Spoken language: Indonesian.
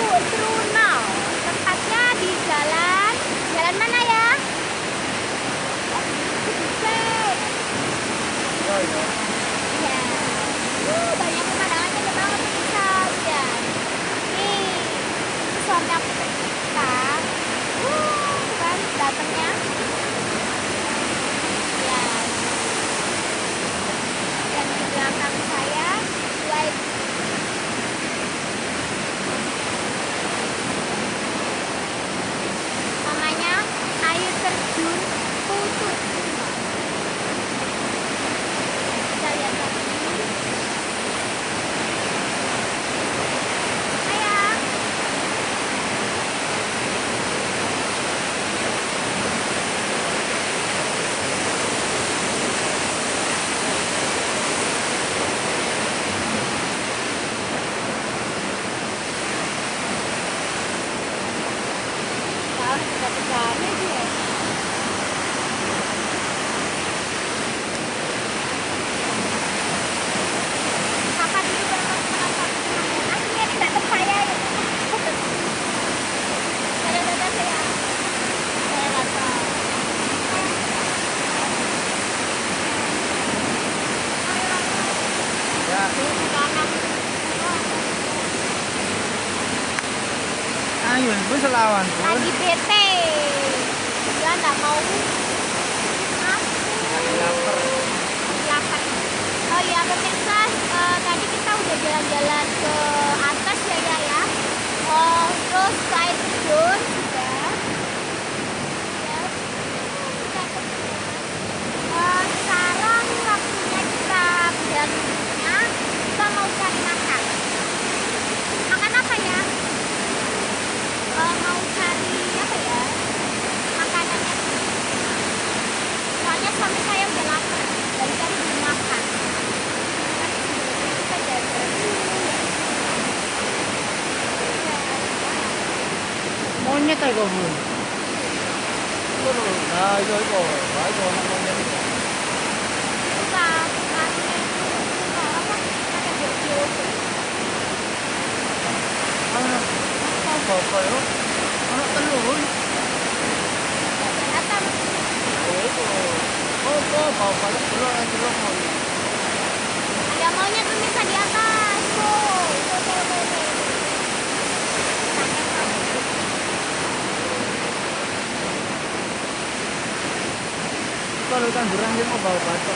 Trunau. Tempatnya di jalan mana ya? Oh, iya. Ya. Banyak pemandangannya indah banget bisa lihat. Nih, suami aku tercinta. Kan datangnya. Ya. Dan di belakang saya like namanya air terjun Putut. Kita lihat lagi. Sayang. Tahu sudah berani dia. Kakak dulu berapa menonton asli ini nggak percaya ya. Dadah sayang. Saya datang. Ya, ayo, ibu selawan pun. Lagi bete. Dia nggak mau aku. Lapar. Lapar. Oh iya pemirsa, tadi kita udah jalan-jalan ke atas ya. Terus ke air terjun juga. Ya. Sekarang waktunya kita berjalannya. Kita mau cari makan. Makan apa ya? Mau cari apa ya? Makanannya. Soalnya suami saya udah lapar. Dari tadi belum makan. Kita jalan dulu ya. Monyet aja bu. Nah, ijo ijo, ijo monyet itu. Bukan, bukannya itu apa? Ada video. Apa yo? Anak telur. Datang. Oh itu. Oh, bapak telur mau. Ada maunya pemirsa di atas. Tuh. Kalau kan durang dia mau bawa baca.